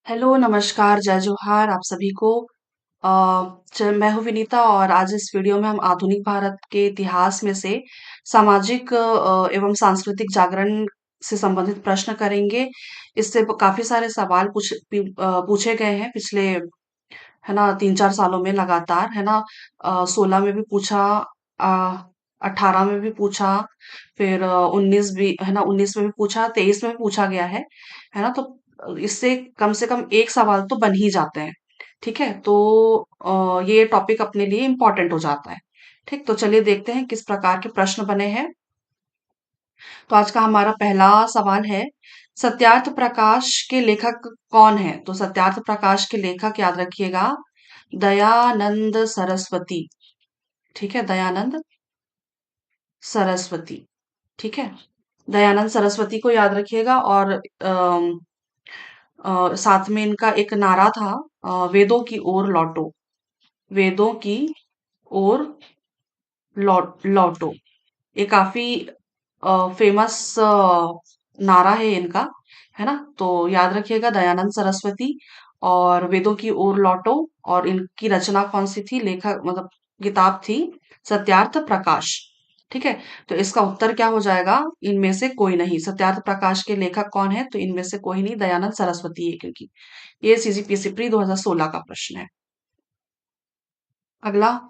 Hello, नमस्कार, जय जोहार आप सभी को। अ, मैं हूँ विनीता और आज इस वीडियो में हम आधुनिक भारत के इतिहास में से सामाजिक एवं सांस्कृतिक जागरण से संबंधित प्रश्न करेंगे। इससे काफी सारे सवाल पूछे गए हैं पिछले, है ना, 3-4 सालों में लगातार, है ना। 16 में भी पूछा, 18 में भी पूछा, फिर 19 भी, है ना, 19 में भी पूछा, 23 में भी पूछा गया है ना। तो इससे कम से कम एक सवाल तो बन ही जाते हैं। ठीक है, तो ये टॉपिक अपने लिए इम्पोर्टेंट हो जाता है। ठीक, तो चलिए देखते हैं किस प्रकार के प्रश्न बने हैं। तो आज का हमारा पहला सवाल है, सत्यार्थ प्रकाश के लेखक कौन है? तो सत्यार्थ प्रकाश के लेखक याद रखिएगा, दयानंद सरस्वती। ठीक है, दयानंद सरस्वती। ठीक है, दयानंद सरस्वती को याद रखिएगा। और साथ में इनका एक नारा था, वेदों की ओर लौटो, वेदों की ओर लौटो। ये काफी फेमस नारा है इनका, है ना। तो याद रखिएगा, दयानंद सरस्वती और वेदों की ओर लौटो। और इनकी रचना कौन सी थी, लेखक मतलब किताब थी, सत्यार्थ प्रकाश। ठीक है, तो इसका उत्तर क्या हो जाएगा, इनमें से कोई नहीं। सत्यार्थ प्रकाश के लेखक कौन है? तो इनमें से कोई नहीं, दयानंद सरस्वती है, क्योंकि ये सीजीपीएससी प्री 2016 का प्रश्न है। अगला,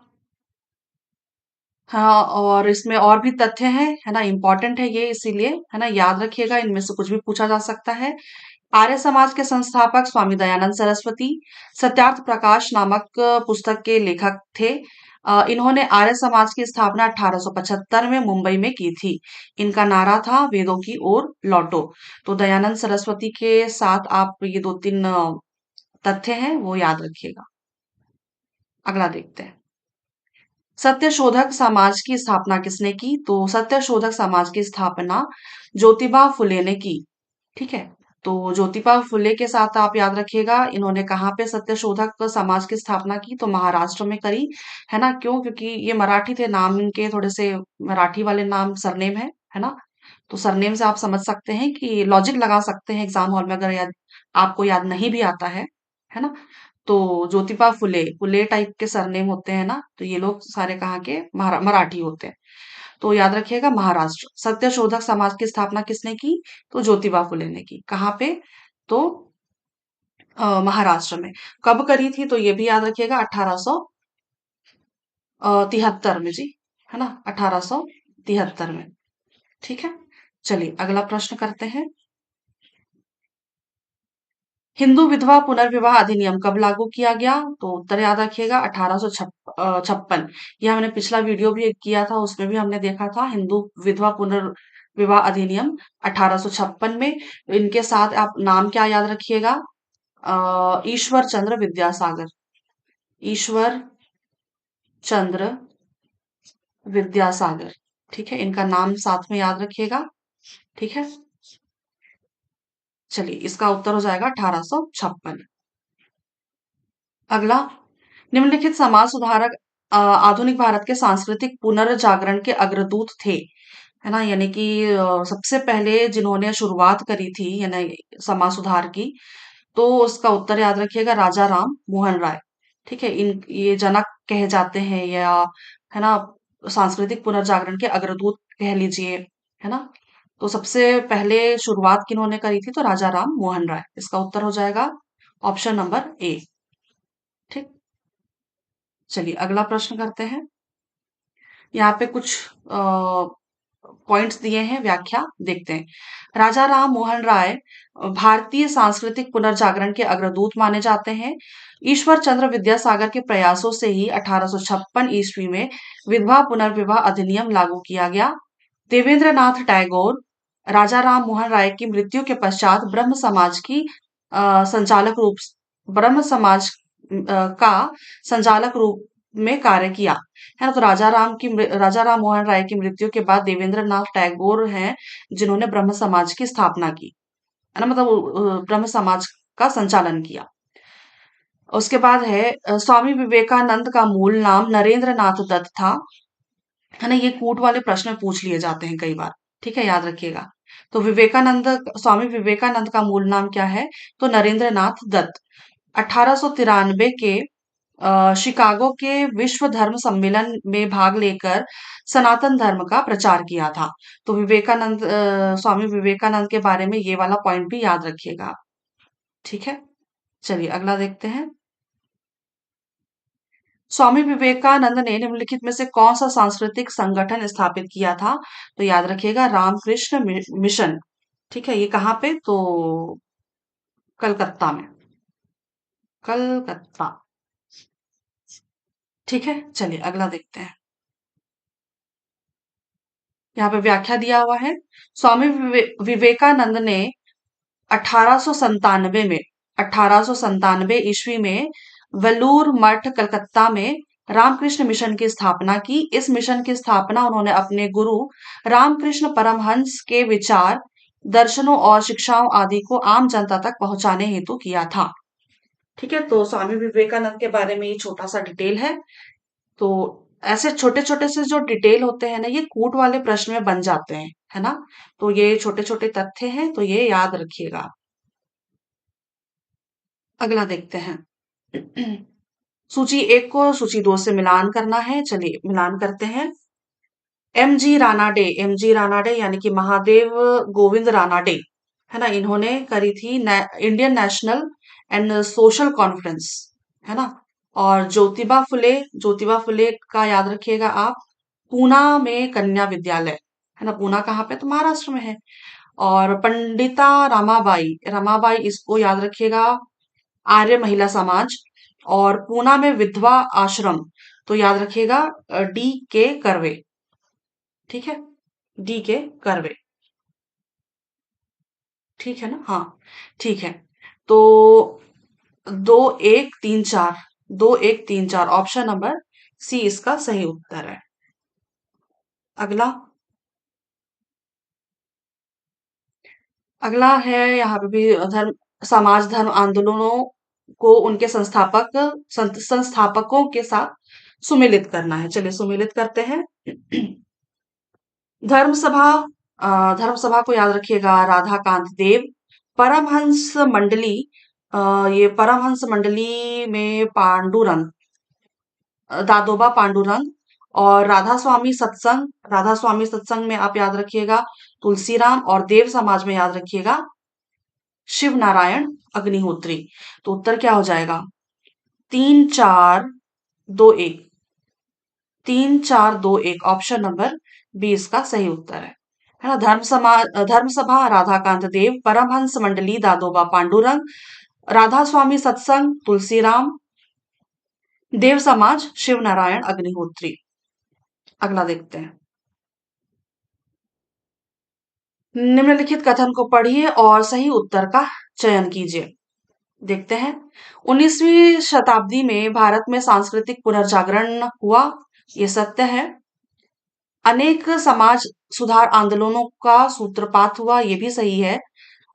हाँ, और इसमें और भी तथ्य हैं, है ना, इंपॉर्टेंट है ये, इसीलिए, है ना, याद रखिएगा, इनमें से कुछ भी पूछा जा सकता है। आर्य समाज के संस्थापक स्वामी दयानंद सरस्वती सत्यार्थ प्रकाश नामक पुस्तक के लेखक थे। इन्होंने आर्य समाज की स्थापना 1875 में मुंबई में की थी। इनका नारा था, वेदों की ओर लौटो। तो दयानंद सरस्वती के साथ आप ये दो तीन तथ्य हैं वो याद रखिएगा। अगला देखते हैं, सत्यशोधक समाज की स्थापना किसने की? तो सत्यशोधक समाज की स्थापना ज्योतिबा फुले ने की। ठीक है, तो ज्योतिबा फुले के साथ आप याद रखिएगा, इन्होंने कहाँ पे सत्यशोधक समाज की स्थापना की? तो महाराष्ट्र में करी, है ना। क्यों? क्योंकि ये मराठी थे, नाम इनके थोड़े से मराठी वाले नाम, सरनेम है ना। तो सरनेम से आप समझ सकते हैं कि लॉजिक लगा सकते हैं एग्जाम हॉल में, अगर याद आपको याद नहीं भी आता है ना। तो ज्योतिबा फुले, फुले टाइप के सरनेम होते हैं ना, तो ये लोग सारे कहाँ के, मराठी होते हैं। तो याद रखिएगा, महाराष्ट्र। सत्यशोधक समाज की स्थापना किसने की? तो ज्योतिबा फुले ने की। कहाँ पे? तो महाराष्ट्र में। कब करी थी? तो ये भी याद रखिएगा, 1873 में जी, है ना, 1873 में। ठीक है, चलिए अगला प्रश्न करते हैं। हिंदू विधवा पुनर्विवाह अधिनियम कब लागू किया गया? तो उत्तर याद रखिएगा, 1856। यह हमने पिछला वीडियो भी एक किया था, उसमें भी हमने देखा था, हिंदू विधवा पुनर्विवाह अधिनियम 1856 में। इनके साथ आप नाम क्या याद रखिएगा, ईश्वर चंद्र विद्यासागर। ईश्वर चंद्र विद्यासागर। ठीक है, इनका नाम साथ में याद रखिएगा। ठीक है, चलिए इसका उत्तर हो जाएगा 1856। अगला, निम्नलिखित समाज सुधारक आधुनिक भारत के सांस्कृतिक पुनर्जागरण के अग्रदूत थे, है ना। यानी कि सबसे पहले जिन्होंने शुरुआत करी थी, यानी समाज सुधार की, तो उसका उत्तर याद रखिएगा, राजा राम मोहन राय। ठीक है, इन ये जनक कहे जाते हैं, या, है ना, सांस्कृतिक पुनर्जागरण के अग्रदूत कह लीजिए, है ना। तो सबसे पहले शुरुआत किन्होंने करी थी? तो राजा राम मोहन राय। इसका उत्तर हो जाएगा ऑप्शन नंबर ए। ठीक, चलिए अगला प्रश्न करते हैं। यहाँ पे कुछ पॉइंट्स दिए हैं, व्याख्या देखते हैं। राजा राम मोहन राय भारतीय सांस्कृतिक पुनर्जागरण के अग्रदूत माने जाते हैं। ईश्वर चंद्र विद्यासागर के प्रयासों से ही 1856 ईस्वी में विधवा पुनर्विवाह अधिनियम लागू किया गया। देवेंद्र नाथ टैगोर राजा राम मोहन राय की मृत्यु के पश्चात संचालक रूप ब्रह्म समाज का संचालक रूप में कार्य किया, है ना। तो राजा राम मोहन राय की मृत्यु के बाद देवेंद्र नाथ टैगोर हैं जिन्होंने ब्रह्म समाज की स्थापना की, है ना, मतलब ब्रह्म समाज का संचालन किया। उसके बाद है, स्वामी विवेकानंद का मूल नाम नरेंद्र नाथ दत्त था, है ना। ये कूट वाले प्रश्न पूछ लिए जाते हैं कई बार, ठीक है, याद रखिएगा। तो स्वामी विवेकानंद का मूल नाम क्या है? तो नरेंद्र नाथ दत्त। 1893 के शिकागो के विश्व धर्म सम्मेलन में भाग लेकर सनातन धर्म का प्रचार किया था। तो स्वामी विवेकानंद के बारे में ये वाला पॉइंट भी याद रखिएगा आप। ठीक है, चलिए अगला देखते हैं। स्वामी विवेकानंद ने निम्नलिखित में से कौन सा सांस्कृतिक संगठन स्थापित किया था? तो याद रखिएगा, रामकृष्ण मिशन। ठीक है, ये कहाँ पे? तो कलकत्ता में। कलकत्ता। ठीक है, चलिए अगला देखते हैं। यहाँ पे व्याख्या दिया हुआ है। स्वामी विवेकानंद ने 1897 में 1897 ईस्वी में वेलूर मठ कलकत्ता में रामकृष्ण मिशन की स्थापना की। इस मिशन की स्थापना उन्होंने अपने गुरु रामकृष्ण परमहंस के विचार, दर्शनों और शिक्षाओं आदि को आम जनता तक पहुंचाने हेतु किया था। ठीक है, तो स्वामी विवेकानंद के बारे में ये छोटा सा डिटेल है। तो ऐसे छोटे छोटे से जो डिटेल होते हैं ना, ये कूट वाले प्रश्न में बन जाते हैं, है ना? तो ये छोटे छोटे तथ्य हैं, तो ये याद रखिएगा। अगला देखते हैं। सूची 1 को सूची 2 से मिलान करना है। चलिए मिलान करते हैं। एम जी रानाडे यानी कि महादेव गोविंद रानाडे, है ना? इन्होंने करी थी Indian national and social conference, है ना? और ज्योतिबा फुले का याद रखिएगा आप, पूना में कन्या विद्यालय, है ना? पूना कहाँ पे? तो महाराष्ट्र में है। और पंडिता रमाबाई, इसको याद रखिएगा, आर्य महिला समाज। और पूना में विधवा आश्रम, तो याद रखिएगा डी के कर्वे। ठीक है, डी के कर्वे। ठीक है ना? हाँ, ठीक है। तो 2 1 3 4 ऑप्शन नंबर सी इसका सही उत्तर है। अगला। अगला है, यहाँ पे भी धर्म आंदोलनों को उनके संस्थापकों के साथ सुमेलित करना है। चलिए सुमेलित करते हैं। धर्म सभा धर्म सभा को याद रखिएगा, राधा कांत देव। परमहंस मंडली, ये परमहंस मंडली में पांडुरंग, दादोबा पांडुरंग। और राधा स्वामी सत्संग में आप याद रखिएगा तुलसीराम। और देव समाज में याद रखिएगा शिव नारायण अग्निहोत्री। तो उत्तर क्या हो जाएगा? 3 4 2 1। 3 4 2 1 ऑप्शन नंबर बी इसका सही उत्तर है ना? धर्म सभा राधाकांत देव, परमहंस मंडली दादोबा पांडुरंग, राधा स्वामी सत्संग तुलसीराम, देव समाज शिव नारायण अग्निहोत्री। अगला देखते हैं। निम्नलिखित कथन को पढ़िए और सही उत्तर का चयन कीजिए। देखते हैं। 19वीं शताब्दी में भारत में सांस्कृतिक पुनर्जागरण हुआ, ये सत्य है। अनेक समाज सुधार आंदोलनों का सूत्रपात हुआ, ये भी सही है।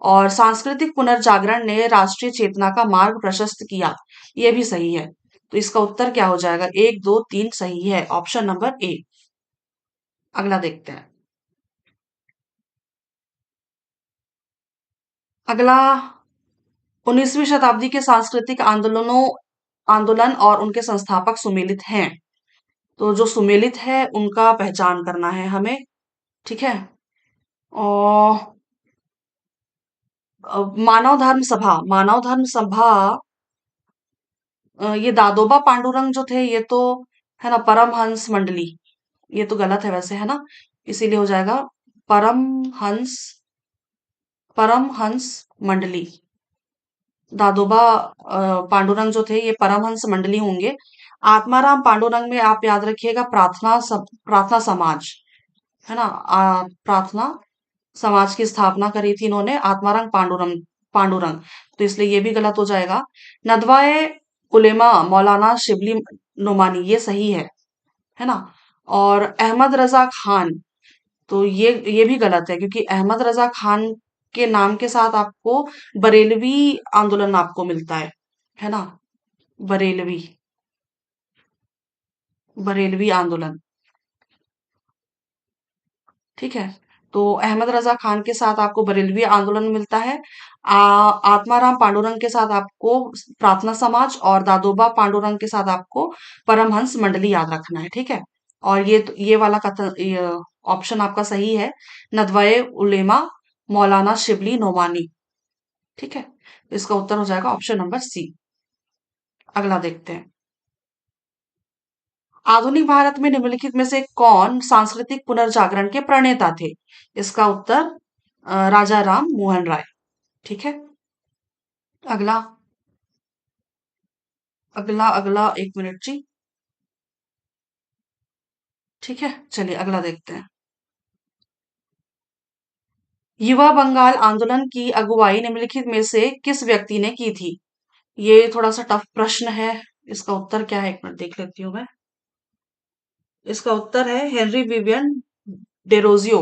और सांस्कृतिक पुनर्जागरण ने राष्ट्रीय चेतना का मार्ग प्रशस्त किया, ये भी सही है। तो इसका उत्तर क्या हो जाएगा? 1 2 3 सही है, ऑप्शन नंबर ए। अगला देखते हैं। अगला, 19वीं शताब्दी के सांस्कृतिक आंदोलन और उनके संस्थापक सुमेलित हैं। तो जो सुमेलित है उनका पहचान करना है हमें। ठीक है। और मानव धर्म सभा, ये दादोबा पांडुरंग जो थे ये तो, है ना, परमहंस मंडली, ये तो गलत है वैसे, है ना? इसीलिए हो जाएगा परमहंस परमहंस मंडली। दादोबा पांडुरंग जो थे ये परमहंस मंडली होंगे। आत्माराम पांडुरंग में आप याद रखिएगा प्रार्थना समाज, है ना? प्रार्थना समाज की स्थापना करी थी इन्होंने, आत्माराम पांडुरंग। तो इसलिए ये भी गलत हो जाएगा। नदवाए उलेमा मौलाना शिबली नोमानी, ये सही है ना? और अहमद रजा खान, तो ये भी गलत है, क्योंकि अहमद रजा खान के नाम के साथ आपको बरेलवी आंदोलन आपको मिलता है ना? बरेलवी बरेलवी आंदोलन। ठीक है। तो अहमद रजा खान के साथ आपको बरेलवी आंदोलन मिलता है। आत्माराम पांडुरंग के साथ आपको प्रार्थना समाज, और दादोबा पांडुरंग के साथ आपको परमहंस मंडली याद रखना है, ठीक है। और ये वाला कथन, ये ऑप्शन आपका सही है, नदवाए उलेमा मौलाना शिबली नोमानी, ठीक है। तो इसका उत्तर हो जाएगा ऑप्शन नंबर सी। अगला देखते हैं। आधुनिक भारत में निम्नलिखित में से कौन सांस्कृतिक पुनर्जागरण के प्रणेता थे? इसका उत्तर राजा राम मोहन राय, ठीक है। अगला अगला अगला एक मिनट जी। ठीक है, चलिए अगला देखते हैं। युवा बंगाल आंदोलन की अगुवाई निम्नलिखित में से किस व्यक्ति ने की थी? ये थोड़ा सा टफ प्रश्न है। इसका उत्तर क्या है, एक मिनट देख लेती हूँ मैं। इसका उत्तर है हेनरी विवियन डेरोजियो,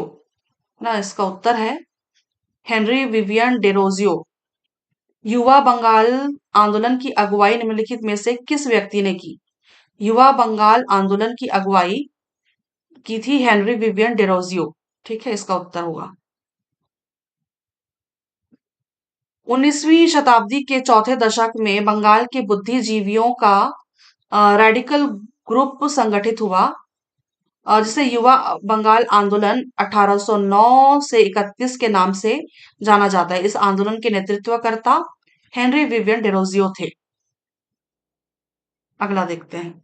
ना। इसका उत्तर है हेनरी विवियन डेरोजियो। युवा बंगाल आंदोलन की अगुवाई निम्नलिखित में से किस व्यक्ति ने की? युवा बंगाल आंदोलन की अगुवाई की थी हेनरी विवियन डेरोजियो, ठीक है। इसका उत्तर होगा 19वीं शताब्दी के चौथे दशक में बंगाल के बुद्धिजीवियों का रेडिकल ग्रुप संगठित हुआ, जिसे युवा बंगाल आंदोलन 1809 से 31 के नाम से जाना जाता है। इस आंदोलन के नेतृत्वकर्ता हेनरी विवियन डेरोजियो थे। अगला देखते हैं।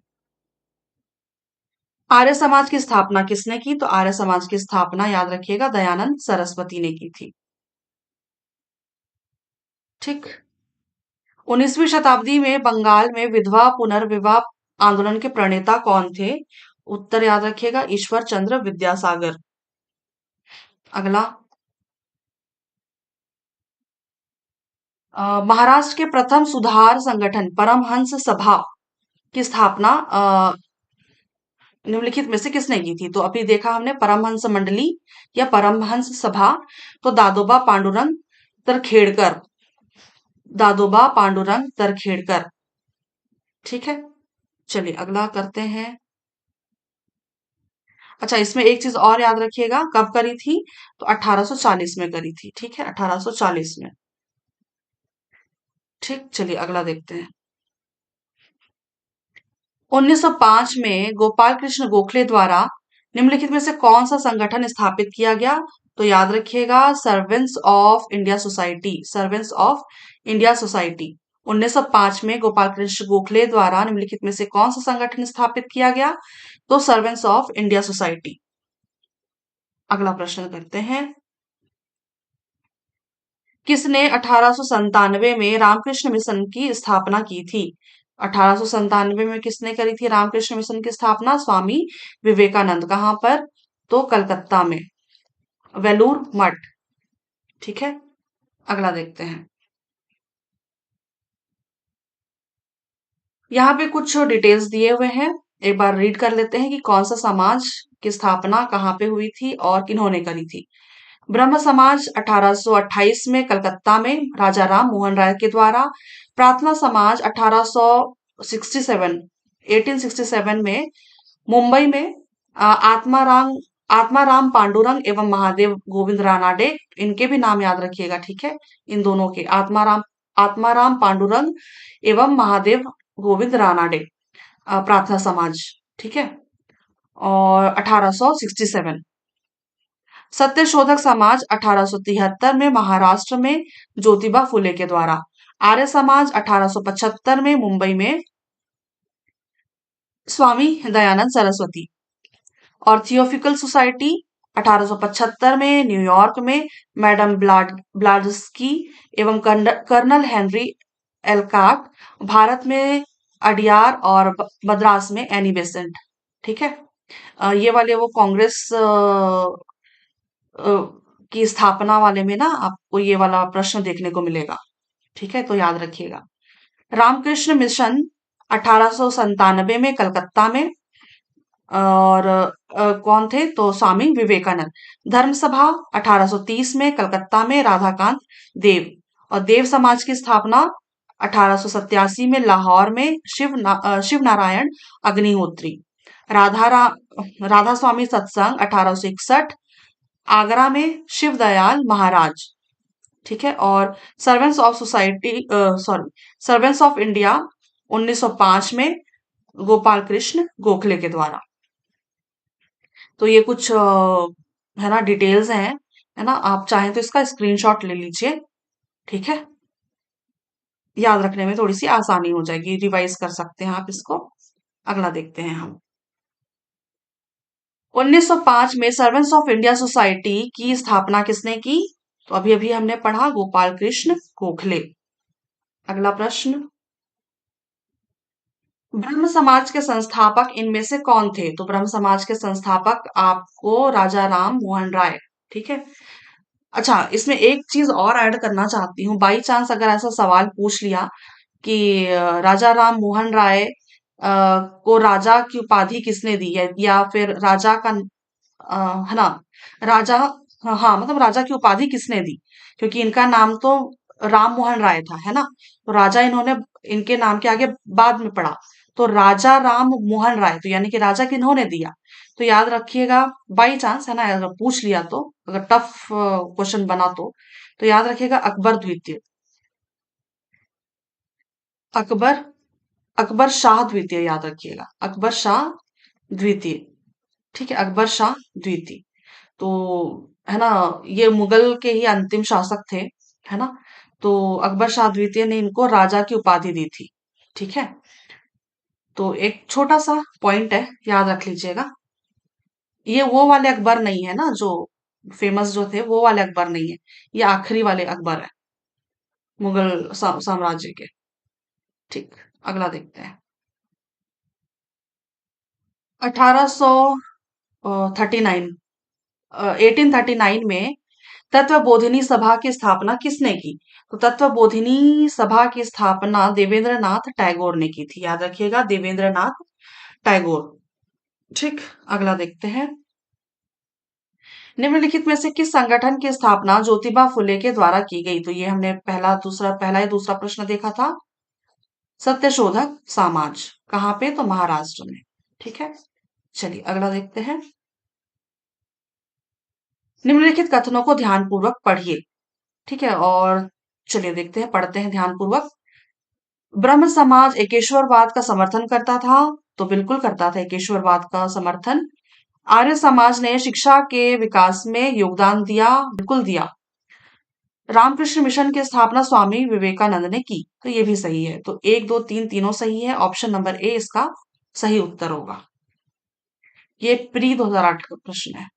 आर्य समाज की स्थापना किसने की? तो आर्य समाज की स्थापना, याद रखिएगा, दयानंद सरस्वती ने की थी, ठीक। 19वीं शताब्दी में बंगाल में विधवा पुनर्विवाह आंदोलन के प्रणेता कौन थे? उत्तर याद रखिएगा, ईश्वर चंद्र विद्यासागर। अगला, महाराष्ट्र के प्रथम सुधार संगठन परमहंस सभा की स्थापना निम्नलिखित में से किसने की थी? तो अभी देखा हमने परमहंस मंडली या परमहंस सभा, तो तरखेड़कर दादोबा पांडुरंग तरखेड़कर, ठीक है। चलिए अगला करते हैं। अच्छा, इसमें एक चीज और याद रखिएगा, कब करी थी? तो 1840 में करी थी, ठीक है, 1840 में, ठीक। चलिए अगला देखते हैं। 1905 में गोपाल कृष्ण गोखले द्वारा निम्नलिखित में से कौन सा संगठन स्थापित किया गया? तो याद रखिएगा, servants of India society, servants of India society. 1905 में गोपाल कृष्ण गोखले द्वारा निम्नलिखित में से कौन सा संगठन स्थापित किया गया? तो सर्वेंट्स ऑफ इंडिया सोसाइटी। अगला प्रश्न करते हैं। किसने 1897 में रामकृष्ण मिशन की स्थापना की थी? 1897 में किसने करी थी रामकृष्ण मिशन की स्थापना? स्वामी विवेकानंद। कहां पर? तो कलकत्ता में, वेलूर मठ, ठीक है। अगला देखते हैं। यहाँ पे कुछ डिटेल्स दिए हुए हैं, एक बार रीड कर लेते हैं कि कौन सा समाज की स्थापना कहाँ पे हुई थी और किन्होंने करी थी। ब्रह्म समाज 1828 में कलकत्ता में राजा राम मोहन राय के द्वारा। प्रार्थना समाज 1867 1867 में मुंबई में आत्माराम पांडुरंग एवं महादेव गोविंद रानाडे, इनके भी नाम याद रखिएगा, ठीक है। इन दोनों के, आत्माराम पांडुरंग एवं महादेव गोविंद रानाडे, प्रार्थना समाज, ठीक है। और 1867 सत्यशोधक समाज 1873 में महाराष्ट्र में ज्योतिबा फुले के द्वारा। आर्य समाज 1875 में मुंबई में स्वामी दयानंद सरस्वती। और थियोफिकल सोसाइटी 1875 में न्यूयॉर्क में मैडम ब्लाडस्की एवं कर्नल हेनरी एलकाट। भारत में अडियार और मद्रास में एनी बेसेंट, ठीक है। ये वाले वो कांग्रेस अ, की स्थापना वाले में ना आपको ये वाला प्रश्न देखने को मिलेगा, ठीक है, तो याद रखिएगा। रामकृष्ण मिशन 1897 में कलकत्ता में, और कौन थे? तो स्वामी विवेकानंद। धर्म सभा 1830 में कलकत्ता में राधाकांत देव। और देव समाज की स्थापना 1887 में लाहौर में शिव नारायण अग्निहोत्री। राधा स्वामी सत्संग 1861 आगरा में शिव दयाल महाराज, ठीक है। और servants of society, sorry, servants of India 1905 में गोपाल कृष्ण गोखले के द्वारा। तो ये कुछ है ना डिटेल्स हैं, है ना। आप चाहें तो इसका स्क्रीनशॉट ले लीजिए, ठीक है। याद रखने में थोड़ी सी आसानी हो जाएगी, रिवाइज कर सकते हैं आप इसको। अगला देखते हैं हम। 1905 में सर्वेंट्स ऑफ इंडिया सोसाइटी की स्थापना किसने की? तो अभी अभी हमने पढ़ा, गोपाल कृष्ण गोखले। अगला प्रश्न, ब्रह्म समाज के संस्थापक इनमें से कौन थे? तो ब्रह्म समाज के संस्थापक आपको राजा राम मोहन राय, ठीक है। अच्छा, इसमें एक चीज और ऐड करना चाहती हूँ, बाई चांस अगर ऐसा सवाल पूछ लिया कि राजा राम मोहन राय को राजा की उपाधि किसने दी है, या फिर राजा का है ना, राजा, हाँ हाँ, मतलब राजा की उपाधि किसने दी, क्योंकि इनका नाम तो राम मोहन राय था, है ना। तो राजा इन्होंने इनके नाम के आगे बाद में पड़ा, तो राजा राम मोहन राय, तो यानी कि राजा किन्होंने दिया। तो याद रखिएगा, बाई चांस है ना, अगर पूछ लिया तो, अगर टफ क्वेश्चन बना तो याद रखिएगा अकबर द्वितीय। अकबर, अकबर शाह द्वितीय, याद रखिएगा अकबर शाह द्वितीय, ठीक है, अकबर शाह द्वितीय। तो है ना, ये मुगल के ही अंतिम शासक थे, है ना। तो अकबर शाह द्वितीय ने इनको राजा की उपाधि दी थी, ठीक है। तो एक छोटा सा पॉइंट है, याद रख लीजिएगा। ये वो वाले अकबर नहीं है ना, जो फेमस जो थे, वो वाले अकबर नहीं है, ये आखिरी वाले अकबर है, मुगल साम्राज्य के। ठीक, अगला देखते हैं। 1839, 1839 में तत्वबोधिनी सभा की स्थापना किसने की? तो तत्वबोधिनी सभा की स्थापना देवेंद्रनाथ टैगोर ने की थी, याद रखिएगा देवेंद्रनाथ टैगोर। ठीक, अगला देखते हैं। निम्नलिखित में से किस संगठन की स्थापना ज्योतिबा फुले के द्वारा की गई? तो ये हमने पहला या दूसरा प्रश्न देखा था। सत्यशोधक समाज, कहाँ पे? तो महाराष्ट्र में, ठीक है। चलिए अगला देखते हैं। निम्नलिखित कथनों को ध्यानपूर्वक पढ़िए, ठीक है। और चलिए देखते हैं, पढ़ते हैं ध्यानपूर्वक। ब्रह्म समाज एकेश्वरवाद का समर्थन करता था, तो बिल्कुल करता था एकेश्वरवाद का समर्थन। आर्य समाज ने शिक्षा के विकास में योगदान दिया, बिल्कुल दिया। रामकृष्ण मिशन की स्थापना स्वामी विवेकानंद ने की, तो ये भी सही है। तो एक दो तीन तीनों सही है, ऑप्शन नंबर ए इसका सही उत्तर होगा। ये प्री 2008 का प्रश्न है।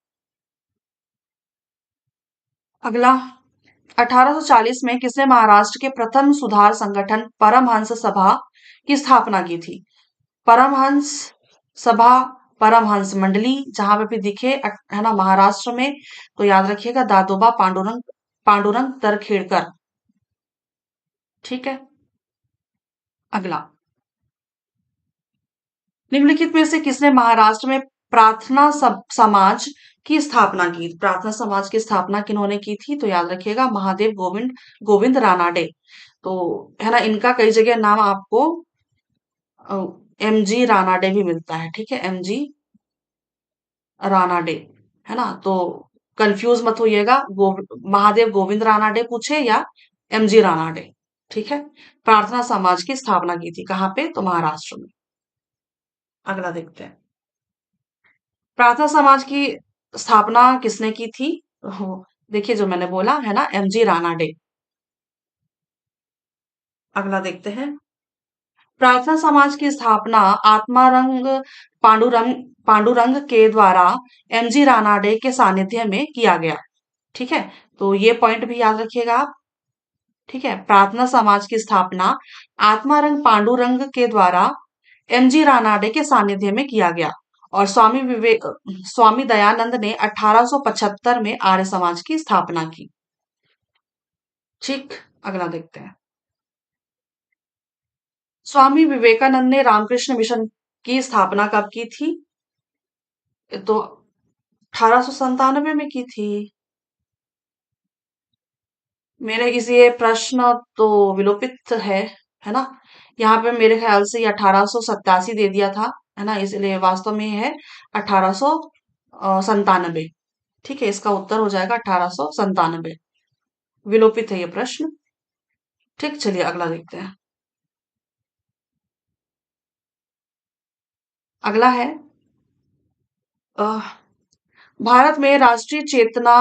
अगला, 1840 में किसने महाराष्ट्र के प्रथम सुधार संगठन परमहंस सभा की स्थापना की थी? परमहंस सभा, परमहंस मंडली, जहां पे भी दिखे है ना महाराष्ट्र में, तो याद रखिएगा दादोबा पांडुरंग, पांडुरंग तरखेड़कर, ठीक है। अगला, निम्नलिखित में से किसने महाराष्ट्र में प्रार्थना समाज की स्थापना की? प्रार्थना समाज की स्थापना किन्होंने की थी? तो याद रखिएगा महादेव गोविंद, गोविंद रानाडे। तो है ना, इनका कई जगह नाम आपको एमजी रानाडे भी मिलता है, ठीक है, एमजी रानाडे, है ना। तो कंफ्यूज मत होइएगा, महादेव गोविंद रानाडे पूछे या एमजी रानाडे, ठीक है। प्रार्थना समाज की स्थापना की थी कहाँ पे? तो महाराष्ट्र में। अगला देखते हैं। प्रार्थना समाज की स्थापना किसने की थी? देखिए जो मैंने बोला है ना, एमजी रानाडे। अगला देखते हैं। प्रार्थना समाज की स्थापना आत्मारंग पांडुरंग, पांडुरंग के द्वारा एमजी रानाडे के सानिध्य में किया गया, ठीक है। तो ये पॉइंट भी याद रखिएगा आप, ठीक है। प्रार्थना समाज की स्थापना आत्मारंग पांडुरंग के द्वारा एमजी रानाडे के सानिध्य में किया गया। और स्वामी दयानंद ने 1875 में आर्य समाज की स्थापना की। ठीक, अगला देखते हैं। स्वामी विवेकानंद ने रामकृष्ण मिशन की स्थापना कब की थी? तो 1897 में की थी। मेरे किसी ये प्रश्न तो विलोपित है ना। यहाँ पे मेरे ख्याल से ये 1887 दे दिया था, है ना, इसलिए वास्तव में ये है 1897। ठीक है, इसका उत्तर हो जाएगा 1897। विलोपित है ये प्रश्न। ठीक, चलिए अगला देखते हैं। अगला है, अ, भारत में राष्ट्रीय चेतना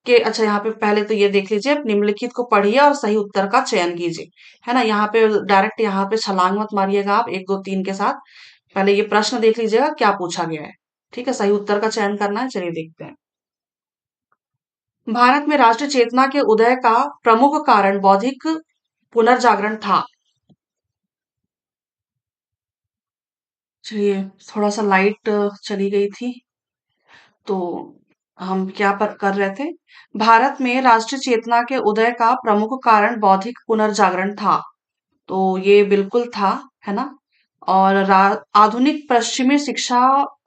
के, अच्छा यहाँ पे पहले तो ये देख लीजिए, निम्नलिखित को पढ़िए और सही उत्तर का चयन कीजिए। है ना, यहाँ पे डायरेक्ट यहाँ पे छलांग मत मारिएगा आप एक दो तीन के साथ। पहले ये प्रश्न देख लीजिएगा क्या पूछा गया है। ठीक है, सही उत्तर का चयन करना है। चलिए देखते हैं। भारत में राष्ट्रीय चेतना के उदय का प्रमुख कारण बौद्धिक पुनर्जागरण था। चलिए, थोड़ा सा लाइट चली गई थी, तो हम क्या पर कर रहे थे। भारत में राष्ट्रीय चेतना के उदय का प्रमुख कारण बौद्धिक पुनर्जागरण था। तो ये बिल्कुल था, है ना। और आधुनिक पश्चिमी शिक्षा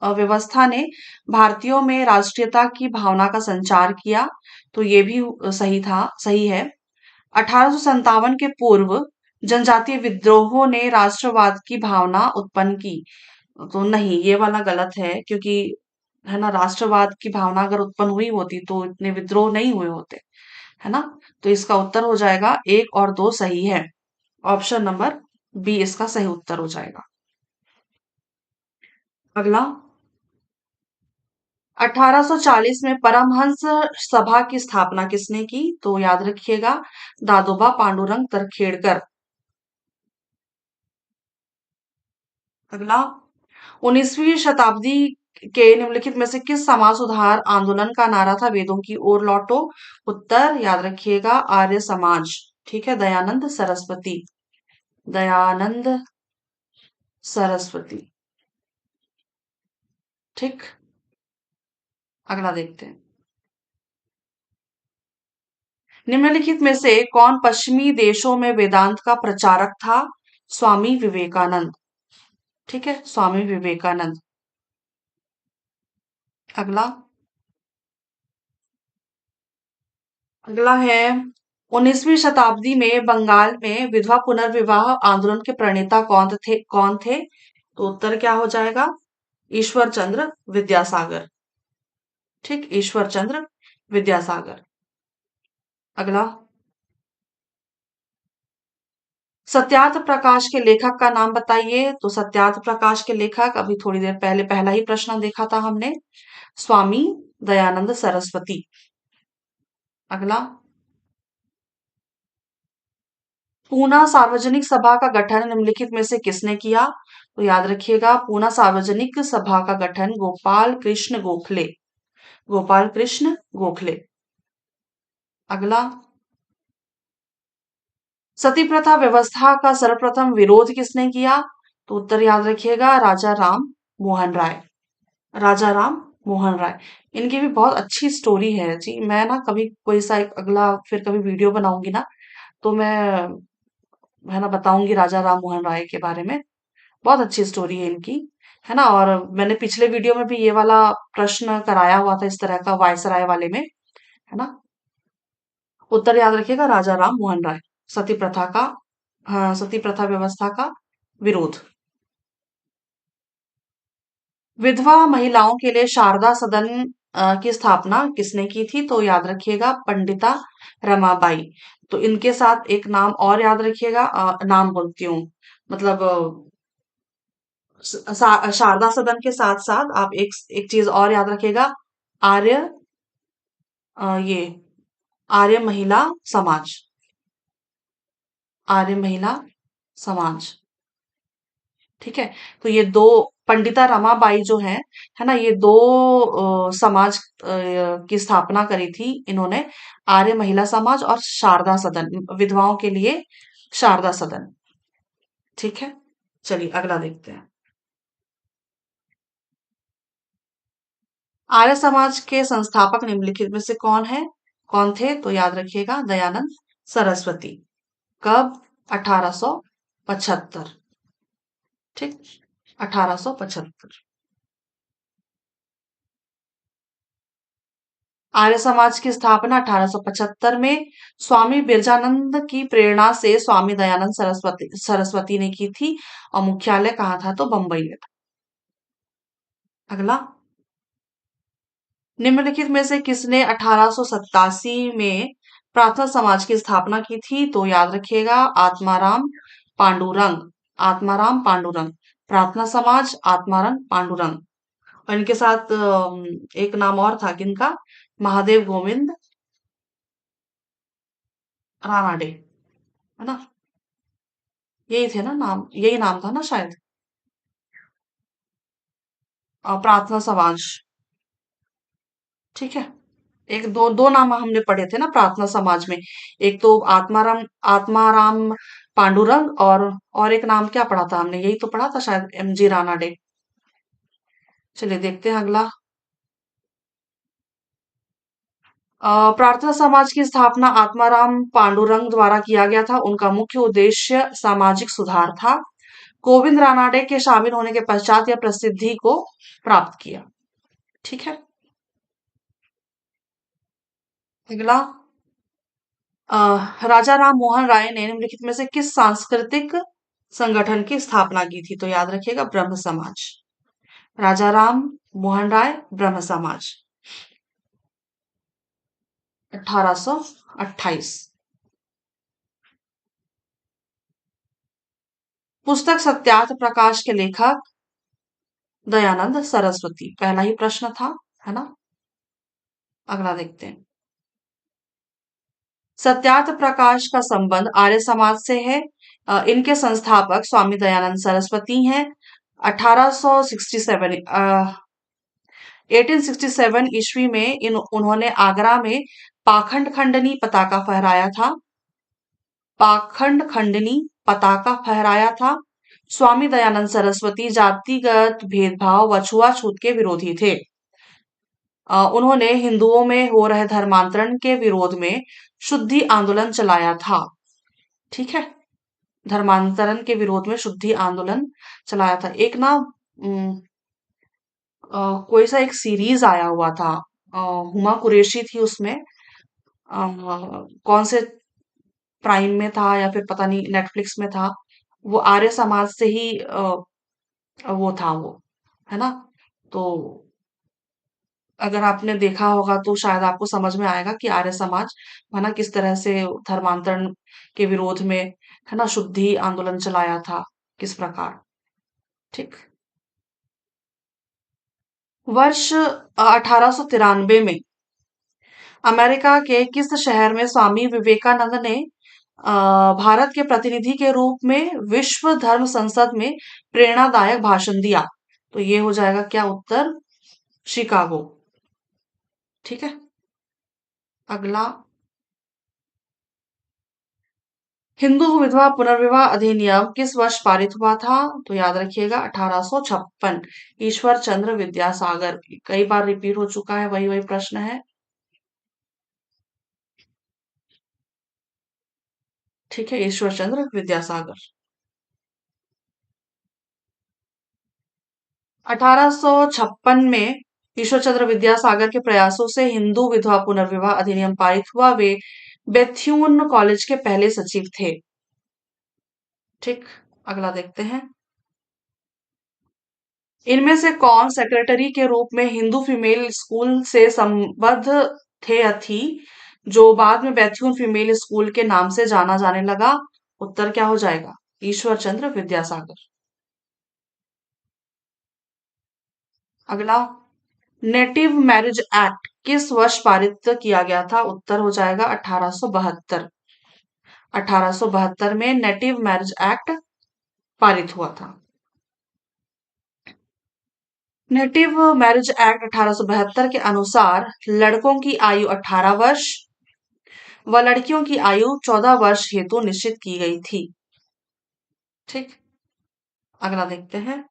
व्यवस्था ने भारतीयों में राष्ट्रीयता की भावना का संचार किया। तो ये भी सही था, सही है। 1857 के पूर्व जनजातीय विद्रोहों ने राष्ट्रवाद की भावना उत्पन्न की। तो नहीं, ये वाला गलत है, क्योंकि है ना, राष्ट्रवाद की भावना अगर उत्पन्न हुई होती तो इतने विद्रोह नहीं हुए होते। है ना। तो इसका उत्तर हो जाएगा एक और दो सही है। ऑप्शन नंबर बी इसका सही उत्तर हो जाएगा। अगला, 1840 में परमहंस सभा की स्थापना किसने की? तो याद रखिएगा, दादोबा पांडुरंग तरखेड़कर। अगला, 19वीं शताब्दी के निम्नलिखित में से किस समाज सुधार आंदोलन का नारा था वेदों की ओर लौटो? उत्तर याद रखिएगा, आर्य समाज। ठीक है, दयानंद सरस्वती। दयानंद सरस्वती। ठीक, अगला देखते हैं। निम्नलिखित में से कौन पश्चिमी देशों में वेदांत का प्रचारक था? स्वामी विवेकानंद। ठीक है, स्वामी विवेकानंद। अगला, अगला है, 19वीं शताब्दी में बंगाल में विधवा पुनर्विवाह आंदोलन के प्रणेता कौन थे? तो उत्तर क्या हो जाएगा? ईश्वर चंद्र विद्यासागर। ठीक, ईश्वर चंद्र विद्यासागर। अगला, सत्यार्थ प्रकाश के लेखक का नाम बताइए। तो सत्यार्थ प्रकाश के लेखक, अभी थोड़ी देर पहले पहला ही प्रश्न देखा था हमने, स्वामी दयानंद सरस्वती। अगला, पूना सार्वजनिक सभा का गठन निम्नलिखित में से किसने किया? तो याद रखिएगा, पूना सार्वजनिक सभा का गठन गोपाल कृष्ण गोखले। गोपाल कृष्ण गोखले। अगला, सती प्रथा व्यवस्था का सर्वप्रथम विरोध किसने किया? तो उत्तर याद रखिएगा, राजा राम मोहन राय। राजा राम मोहन राय। इनकी भी बहुत अच्छी स्टोरी है जी। मैं ना कभी कोई सा एक अगला फिर कभी वीडियो बनाऊंगी ना, तो मैं है ना बताऊंगी राजा राम मोहन राय के बारे में। बहुत अच्छी स्टोरी है इनकी। है ना, और मैंने पिछले वीडियो में भी ये वाला प्रश्न कराया हुआ था इस तरह का, वायसराय वाले में। है ना। उत्तर याद रखिएगा, राजा राम मोहन राय। सती प्रथा का, हाँ, सती प्रथा व्यवस्था का विरोध। विधवा महिलाओं के लिए शारदा सदन की स्थापना किसने की थी? तो याद रखिएगा, पंडिता रमाबाई। तो इनके साथ एक नाम और याद रखिएगा, नाम बोलती हूँ, मतलब शारदा सदन के साथ साथ आप एक एक चीज और याद रखिएगा, आर्य, ये आर्य महिला समाज। आर्य महिला समाज। ठीक है। तो ये दो, पंडिता रमाबाई जो है ना, ये दो समाज की स्थापना करी थी इन्होंने, आर्य महिला समाज और शारदा सदन, विधवाओं के लिए शारदा सदन। ठीक है, चलिए अगला देखते हैं। आर्य समाज के संस्थापक निम्नलिखित में से कौन थे? तो याद रखिएगा, दयानंद सरस्वती। कब? 1875। ठीक, 1875। आर्य समाज की स्थापना 1875 में स्वामी बिरजानंद की प्रेरणा से स्वामी दयानंद सरस्वती ने की थी, और मुख्यालय कहाँ था? तो बंबई में था। अगला, निम्नलिखित में से किसने 1887 में प्रार्थना समाज की स्थापना की थी? तो याद रखिएगा, आत्माराम पांडुरंग। आत्माराम पांडुरंग। प्रार्थना समाज, आत्माराम पांडुरंग। और इनके साथ एक नाम और था किनका? महादेव गोविंद रानाडे, है ना? यही थे ना नाम, यही नाम था ना शायद। प्रार्थना समाज। ठीक है। एक दो दो नाम हमने पढ़े थे ना प्रार्थना समाज में। एक तो आत्माराम पांडुरंग, और एक नाम क्या पढ़ा था हमने? यही तो पढ़ा था शायद, एमजी रानाडे। चलिए देखते हैं अगला। प्रार्थना समाज की स्थापना आत्माराम पांडुरंग द्वारा किया गया था। उनका मुख्य उद्देश्य सामाजिक सुधार था। गोविंद रानाडे के शामिल होने के पश्चात यह प्रसिद्धि को प्राप्त किया। ठीक है। अगला। राजा राम मोहन राय ने निम्नलिखित में से किस सांस्कृतिक संगठन की स्थापना की थी? तो याद रखिएगा, ब्रह्म समाज। राजा राम मोहन राय, ब्रह्म समाज। 1828। पुस्तक सत्यार्थ प्रकाश के लेखक दयानंद सरस्वती। पहला ही प्रश्न था, है ना? अगला देखते हैं। सत्यार्थ प्रकाश का संबंध आर्य समाज से है। इनके संस्थापक स्वामी दयानंद सरस्वती हैं। 1867 1867 ईस्वी में उन्होंने आगरा में पाखंड खंडनी पताका फहराया था। पाखंड खंडनी पताका फहराया था। स्वामी दयानंद सरस्वती जातिगत भेदभाव व छुआछूत के विरोधी थे। उन्होंने हिंदुओं में हो रहे धर्मांतरण के विरोध में शुद्धि आंदोलन चलाया था। ठीक है। धर्मांतरण के विरोध में शुद्धि आंदोलन चलाया था। एक ना कोई सा एक सीरीज आया हुआ था, हुमा कुरैशी थी उसमें। कौन से प्राइम में था या फिर पता नहीं नेटफ्लिक्स में था। वो आर्य समाज से ही वो था वो, है ना? तो अगर आपने देखा होगा तो शायद आपको समझ में आएगा कि आर्य समाज, है ना, किस तरह से धर्मांतरण के विरोध में, है ना, शुद्धि आंदोलन चलाया था, किस प्रकार। ठीक। वर्ष 1893 में अमेरिका के किस शहर में स्वामी विवेकानंद ने भारत के प्रतिनिधि के रूप में विश्व धर्म संसद में प्रेरणादायक भाषण दिया? तो ये हो जाएगा क्या उत्तर? शिकागो। ठीक है। अगला। हिंदू विधवा पुनर्विवाह अधिनियम किस वर्ष पारित हुआ था? तो याद रखिएगा, 1856। ईश्वर चंद्र विद्यासागर। कई बार रिपीट हो चुका है, वही वही प्रश्न है। ठीक है, ईश्वर चंद्र विद्यासागर। 1856 में ईश्वर चंद्र विद्यासागर के प्रयासों से हिंदू विधवा पुनर्विवाह अधिनियम पारित हुआ। वे बेथ्यून कॉलेज के पहले सचिव थे। ठीक। अगला देखते हैं। इनमें से कौन सेक्रेटरी के रूप में हिंदू फीमेल स्कूल से संबद्ध थे या थी, जो बाद में बेथ्यून फीमेल स्कूल के नाम से जाना जाने लगा? उत्तर क्या हो जाएगा? ईश्वर चंद्र विद्यासागर। अगला। नेटिव मैरिज एक्ट किस वर्ष पारित किया गया था? उत्तर हो जाएगा 1872। 1872 में नेटिव मैरिज एक्ट पारित हुआ था। नेटिव मैरिज एक्ट 1872 के अनुसार लड़कों की आयु 18 वर्ष व लड़कियों की आयु 14 वर्ष हेतु निश्चित की गई थी। ठीक। अगला देखते हैं।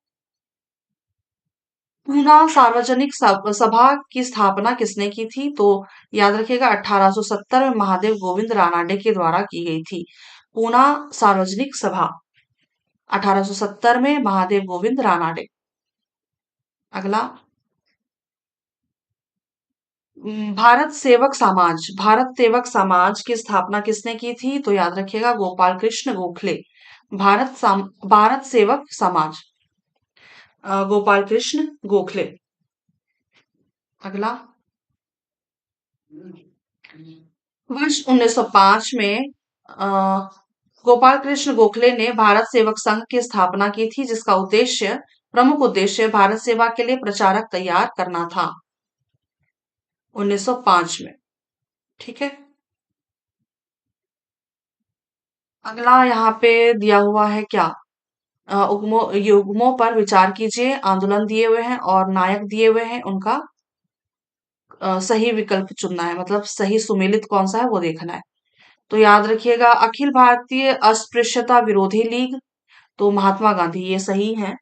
पूना सार्वजनिक सभा की स्थापना किसने की थी? तो याद रखिएगा, 1870 में महादेव गोविंद रानाडे के द्वारा की गई थी। पूना सार्वजनिक सभा 1870 में महादेव गोविंद रानाडे। अगला। भारत सेवक समाज की स्थापना किसने की थी? तो याद रखिएगा, गोपाल कृष्ण गोखले। भारत सेवक समाज, गोपाल कृष्ण गोखले। अगला। वर्ष 1905 में अ, गोपाल कृष्ण गोखले ने भारत सेवक संघ की स्थापना की थी, जिसका प्रमुख उद्देश्य भारत सेवा के लिए प्रचारक तैयार करना था। 1905 में। ठीक है। अगला यहाँ पे दिया हुआ है क्या? युग्मों पर विचार कीजिए, आंदोलन दिए हुए हैं और नायक दिए हुए हैं, उनका सही विकल्प चुनना है, मतलब सही सुमेलित कौन सा है वो देखना है। तो याद रखिएगा, अखिल भारतीय अस्पृश्यता विरोधी लीग, तो महात्मा गांधी ये सही है।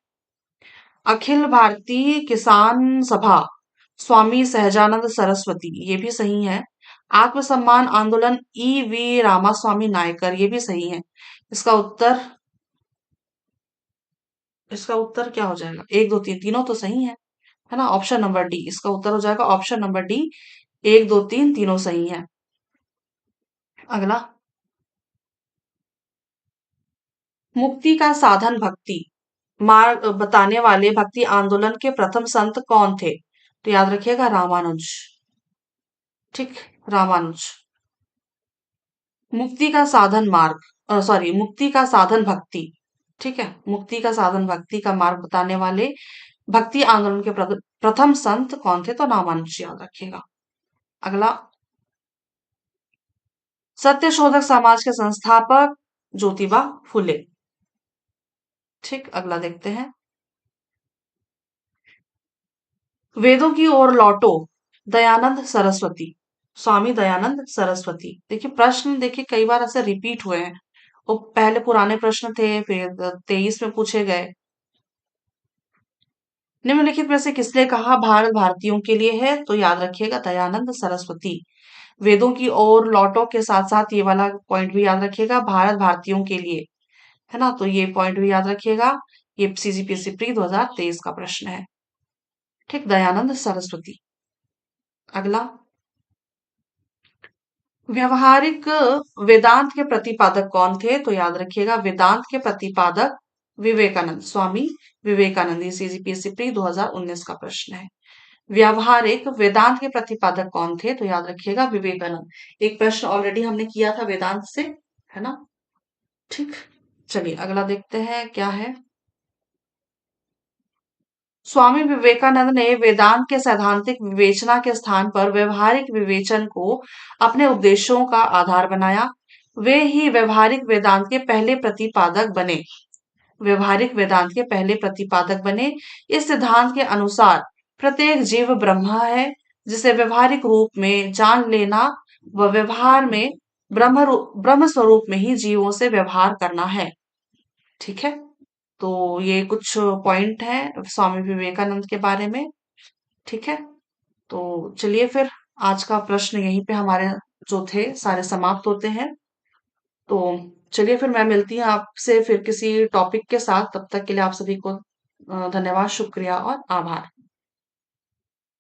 अखिल भारतीय किसान सभा, स्वामी सहजानंद सरस्वती ये भी सही है। आत्मसम्मान आंदोलन, वी रामास्वामी नायकर ये भी सही है। इसका उत्तर इसका उत्तर क्या हो जाएगा? एक दो तीन तीनों तो सही है ना? ऑप्शन नंबर डी इसका उत्तर हो जाएगा, ऑप्शन नंबर डी। एक दो तीन तीनों सही है। अगला, मुक्ति का साधन भक्ति मार्ग बताने वाले भक्ति आंदोलन के प्रथम संत कौन थे? तो याद रखिएगा, रामानुज। ठीक, रामानुज। मुक्ति का साधन मार्ग, सॉरी, मुक्ति का साधन भक्ति। ठीक है, मुक्ति का साधन भक्ति का मार्ग बताने वाले भक्ति आंदोलन के प्रथम संत कौन थे? तो रामानुज, याद रखिएगा। अगला, सत्य शोधक समाज के संस्थापक ज्योतिबा फुले। ठीक, अगला देखते हैं। वेदों की ओर लौटो, दयानंद सरस्वती, स्वामी दयानंद सरस्वती। देखिए प्रश्न, देखिए कई बार ऐसे रिपीट हुए हैं। वो पहले पुराने प्रश्न थे, फिर 23 में पूछे गए। निम्नलिखित में से किसने कहा भारत भारतीयों के लिए है? तो याद रखिएगा, दयानंद सरस्वती। वेदों की ओर लौटो के साथ साथ ये वाला पॉइंट भी याद रखिएगा, भारत भारतीयों के लिए, है ना? तो ये पॉइंट भी याद रखिएगा। ये सीजीपीएससी प्री 2023 का प्रश्न है। ठीक, दयानंद सरस्वती। अगला, व्यवहारिक वेदांत के प्रतिपादक कौन थे? तो याद रखिएगा, वेदांत के प्रतिपादक विवेकानंद, स्वामी विवेकानंद। ये सीजीपीएससी प्री 2019 का प्रश्न है। व्यावहारिक वेदांत के प्रतिपादक कौन थे? तो याद रखिएगा, विवेकानंद। एक प्रश्न ऑलरेडी हमने किया था वेदांत से, है ना? ठीक, चलिए अगला देखते हैं क्या है। स्वामी विवेकानंद ने वेदांत के सैद्धांतिक विवेचना के स्थान पर व्यवहारिक विवेचन को अपने उपदेशों का आधार बनाया। वे ही व्यवहारिक वेदांत के पहले प्रतिपादक बने। व्यवहारिक वेदांत के पहले प्रतिपादक बने। इस सिद्धांत के अनुसार प्रत्येक जीव ब्रह्म है, जिसे व्यवहारिक रूप में जान लेना व व्यवहार में ब्रह्म स्वरूप में ही जीवों से व्यवहार करना है। ठीक है, तो ये कुछ पॉइंट हैं स्वामी विवेकानंद के बारे में। ठीक है, तो चलिए फिर आज का प्रश्न यहीं पे हमारे जो थे सारे समाप्त होते हैं। तो चलिए फिर मैं मिलती हूँ आपसे फिर किसी टॉपिक के साथ। तब तक के लिए आप सभी को धन्यवाद, शुक्रिया और आभार।